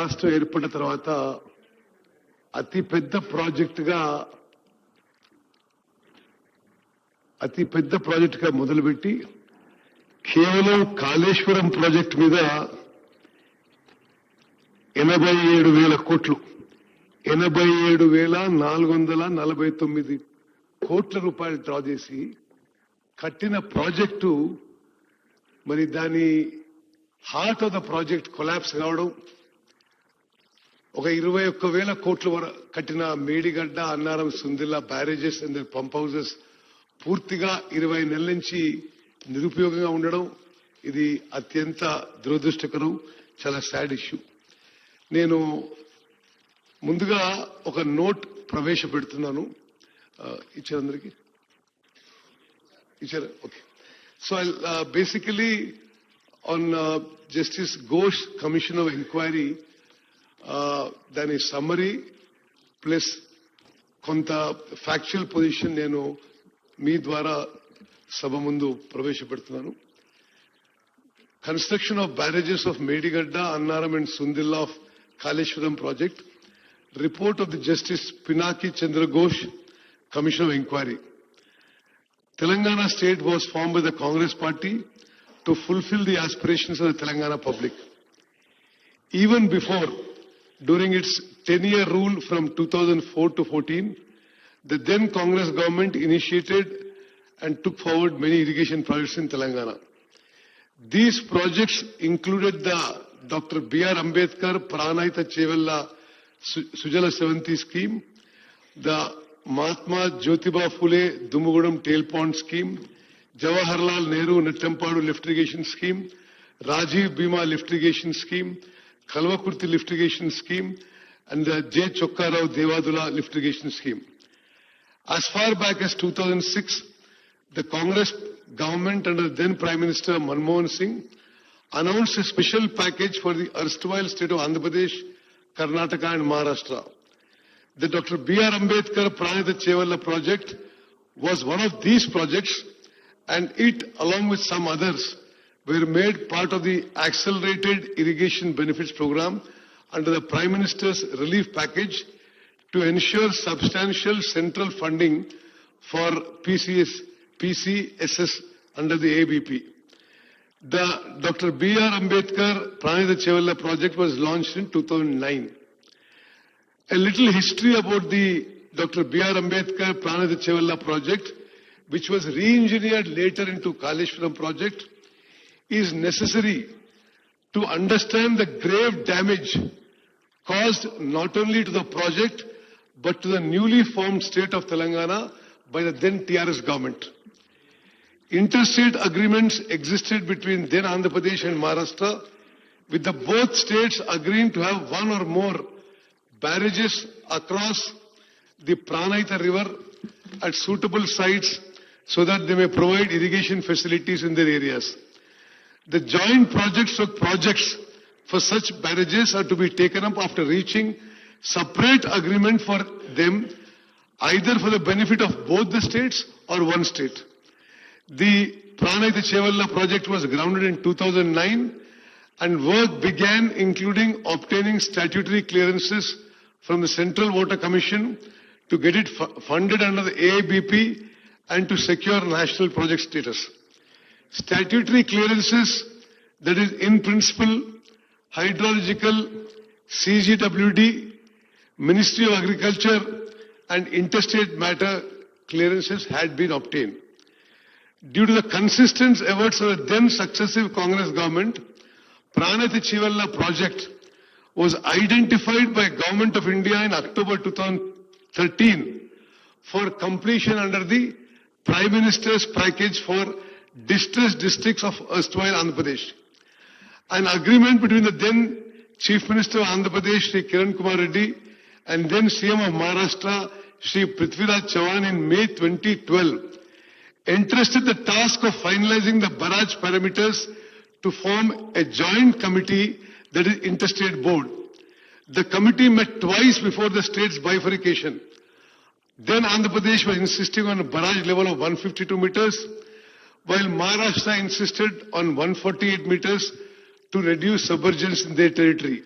రాష్ట్రం ఏర్పడిన తర్వాత అతి పెద్ద ప్రాజెక్టుగా మొదలుపెట్టి కేవలం కాళేశ్వరం ప్రాజెక్టు మీద 87,000 కోట్లు 87,449 కోట్ల రూపాయలు డ్రా చేసి కట్టిన ప్రాజెక్టు మరి దాని heart of the project collapse కావడం, ఒక 21,000 కోట్ల వరకు కట్టిన Medigadda, Annaram, Sundilla barrages and pump houses పూర్తిగా 20 నెలల నుంచి నిరుపయోగంగా ఉండడం, ఇది అత్యంత దురదృష్టకరం, చాలా సాడ్ ఇష్యూ. నేను ముందుగా ఒక నోట్ ప్రవేశపెడుతున్నాను. ఇచ్చారందరికీ ఇచ్చారు? Okay. So basically on justice Ghosh commission of enquiry, దాని సమ్మరీ ప్లస్ కొంత ఫ్యాక్చువల్ పొజిషన్ నేను మీ ద్వారా సభ ముందు ప్రవేశపెడుతున్నాను. Construction of barrages of Medigadda, Annaram and Sundilla of Kaleshwaram project, report of the Justice Pinaki Chandra Ghosh Commission of Inquiry. Telangana state was formed by the Congress party to fulfill the aspirations of the Telangana public. Even before, during its 10-year rule from 2004 to 14, the then Congress government initiated and took forward many irrigation projects in Telangana. These projects included the Dr. B.R. Ambedkar Pranayita Chevella Sujala 70 scheme, the Mahatma Jyotiba Phule Dumugudam Tail Pond scheme, Jawaharlal Nehru Nettampadu lift irrigation scheme, Rajiv Bima lift irrigation scheme, Kalvakurti lift irrigation scheme, and the J. Chokkarao Devadula lift irrigation scheme. As far back as 2006, the Congress government under then Prime Minister Manmohan Singh announced a special package for the erstwhile state of Andhra Pradesh, Karnataka and Maharashtra. The Dr. B.R. Ambedkar Pranayita Chevella project was one of these projects, and it, along with some others, were made part of the accelerated irrigation benefits program under the Prime Minister's relief package to ensure substantial central funding for PCSS under the ABP. The Dr. B.R. Ambedkar Pranayita Chevella project was launched in 2009. A little history about the Dr. B.R. Ambedkar Pranayita Chevella project, which was re-engineered later into Kaleshwaram project, is necessary to understand the grave damage caused not only to the project but to the newly formed state of Telangana by the then TRS government. Interstate agreements existed between then Andhra Pradesh and Maharashtra, with the both states agreeing to have one or more barrages across the Pranayita river at suitable sites so that they may provide irrigation facilities in their areas. The joint projects for such barrages are to be taken up after reaching separate agreement for them, either for the benefit of both the states or one state. The Pranayita Chevella project was grounded in 2009 and work began including obtaining statutory clearances from the Central Water Commission to get it funded under the AIBP and to secure national project status. Statutory clearances, that is in principle, hydrological, CGWD, Ministry of Agriculture and interstate matter clearances had been obtained. Due to the consistent efforts of the then successive Congress government, Pranayita Chevella project was identified by Government of India in October 2013 for completion under the Prime Minister's package for distressed districts of erstwhile Andhra Pradesh. An agreement between the then Chief Minister of Andhra Pradesh, Shri Uttam Kumar Reddy, and then CM of Maharashtra, Shri Prithviraj Chavan in May 2012 entrusted the task of finalizing the barrage parameters to form a joint committee, that is interstate board. The committee met twice before the state's bifurcation. Then Andhra Pradesh was insisting on a barrage level of 152 meters, while Maharashtra insisted on 148 meters to reduce submergence in their territory.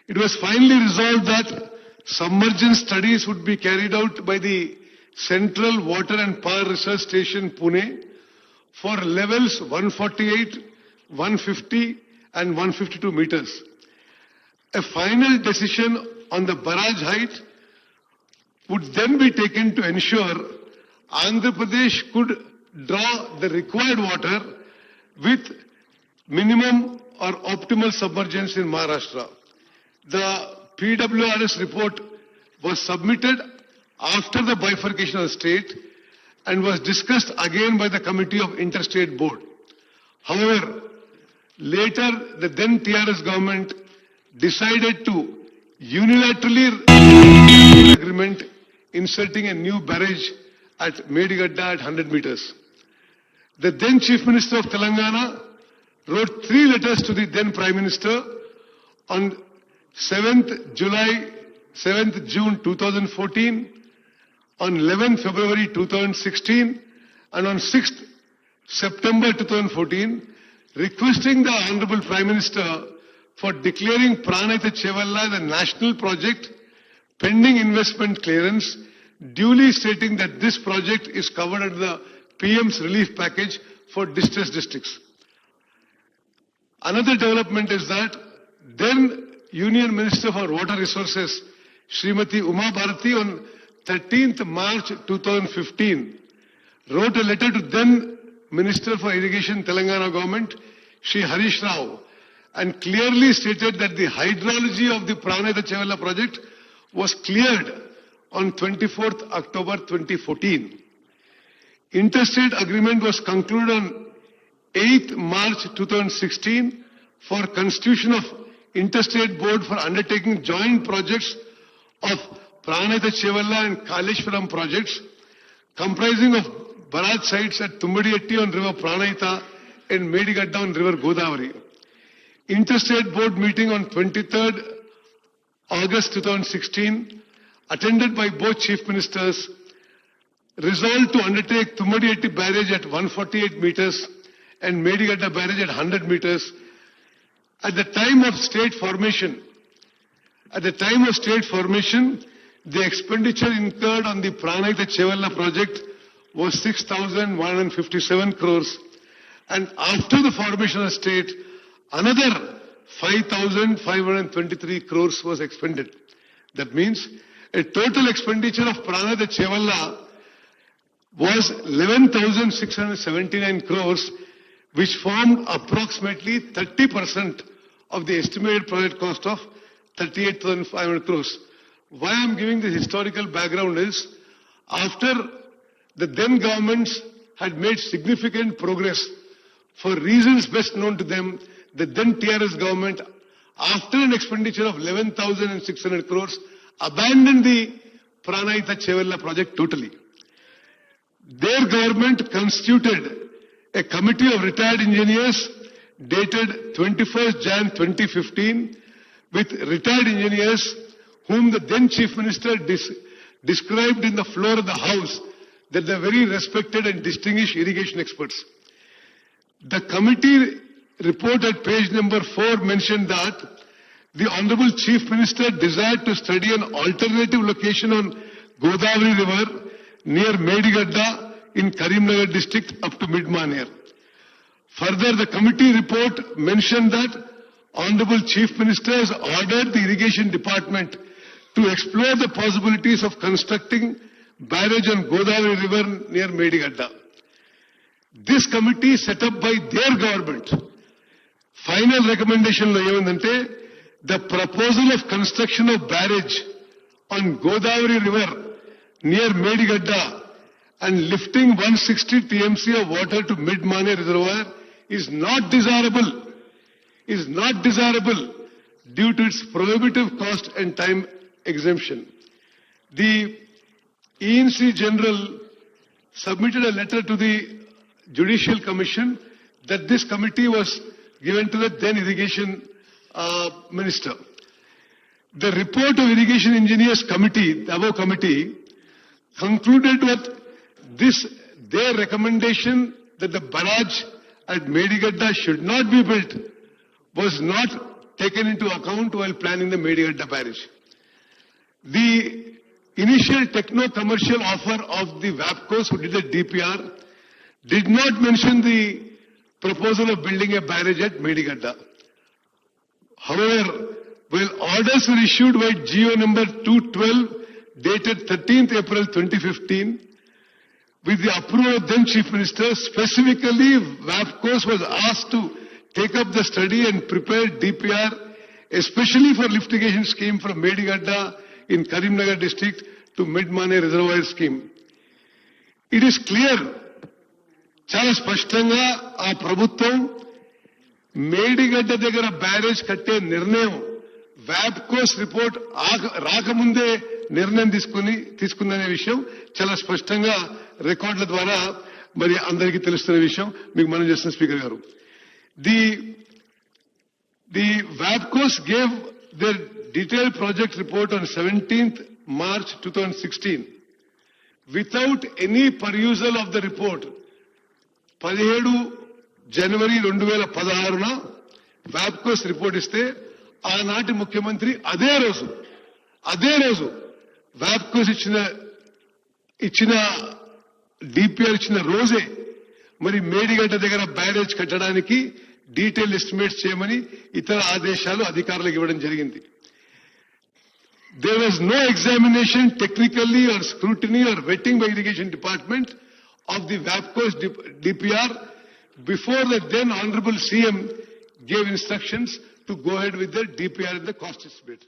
It was finally resolved that submergence studies would be carried out by the Central Water and Power Research Station, Pune, for levels 148, 150 and 152 meters. A final decision on the barrage height would then be taken to ensure Andhra Pradesh could draw the required water with minimum or optimal submergence in Maharashtra. The PWRS report was submitted after the bifurcation of the state and was discussed again by the Committee of Interstate Board. However, later the then TRS government decided to unilaterally agreement inserting a new barrage at Medigadda at 100 meters. The then Chief Minister of Telangana wrote 3 letters to the then Prime Minister on 7th June 2014, on 11th February 2016 and on 6th September 2014, requesting the Honorable Prime Minister for declaring Pranayata Chevalla the national project pending investment clearance, duly stating that this project is covered under the PM's relief package for distressed districts. Another development is that then Union Minister for Water Resources, Srimati Uma Bharati, on 13th March 2015, wrote a letter to then Minister for Irrigation Telangana government, Shri Harish Rao, and clearly stated that the hydrology of the Pranayata Chevalla project was cleared on 24th October 2014. Interstate agreement was concluded on 8th March 2016 for constitution of Interstate Board for undertaking joint projects of Pranayata Chevalla and Kaleshwaram projects comprising of barrage sites at Tumbadietti on river Pranayata and Medigadda on river Godavari. Interstate Board meeting on 23rd August 2016, attended by both Chief Ministers, resolved to undertake Tumbadietti barrage at 148 meters and Medigadda barrage at 100 meters. At the time of state formation, the expenditure incurred on the Pranayata Chevalla project was 6,157 crores, and after the formation of the state, another 5,523 crores was expended. That means a total expenditure of Pranayata Chevalla was 11,679 crores, which formed approximately 30% of the estimated project cost of 38,500 crores. Why I am giving the historical background is, after the then governments had made significant progress for reasons best known to them, the then TRS government, after an expenditure of 11,600 crores, abandoned the Pranayata Chevalla project totally. Their government constituted a committee of retired engineers dated 21st Jan 2015 with retired engineers whom the then Chief Minister described in the floor of the House that they are very respected and distinguished irrigation experts. The committee report at page number 4 mentioned that the Honorable Chief Minister desired to study an alternative location on Godavari River near Medigadda in Karimnagar district up to mid-Maner. Further, the committee report mentioned that Honorable Chief Minister has ordered the Irrigation Department to explore the possibilities of constructing barrage on Godavari River near Medigadda. This committee set up by their government, final recommendation lo emandante, the proposal of construction of barrage on Godavari River near Medigadda and lifting 160 TMC of water to mid-Maner reservoir is not desirable due to its prohibitive cost and time exemption. The ENC General submitted a letter to the Judicial Commission that this committee was given to the then Irrigation Minister. The report of Irrigation Engineers Committee, the above committee, concluded with their recommendation that the barrage at Medigadda should not be built was not taken into account while planning the Medigadda barrage. The initial techno-commercial offer of the WAPCOs who did the DPR did not mention the proposal of building a barrage at Medigadda. However, when orders were issued by GO number 212 dated 13th April 2015, with the approval of then Chief Minister, specifically WAPCOs was asked to take up the study and prepare DPR, especially for lift irrigation scheme from Medigadda in Karimnagar district to Mid-Mane Reservoir scheme. It is clear, చాలా స్పష్టంగా ఆ ప్రభుత్వం మేడిగడ్డ దగ్గర barrage కట్టే నిర్ణయం వ్యాప్కోస్ report రాకముందే నిర్ణయం తీసుకుందనే విషయం చాలా స్పష్టంగా రికార్డుల ద్వారా మరి అందరికీ తెలుస్తున్న విషయం మీకు మనం చేస్తున్న స్పీకర్ గారు. The WAPCOs gave their detailed project report on 17th March 2016 without any perusal of the report. 17 జనవరి 2016న WAPCOs రిపోర్ట్ ఇస్తే ఆనాటి ముఖ్యమంత్రి అదే రోజు WAPCOs ఇచ్చిన డిపిఆర్ ఇచ్చిన రోజే మరి మేడిగడ్డ దగ్గర బ్యారేజ్ కట్టడానికి డీటెయిల్ ఎస్టిమేట్స్ చేయమని ఇతర ఆదేశాలు అధికారులకు ఇవ్వడం జరిగింది. There was no examination technically or scrutiny or vetting by irrigation department of the WAPCOs DPR before the then Honorable CM gave instructions to go ahead with the DPR and the cost estimate.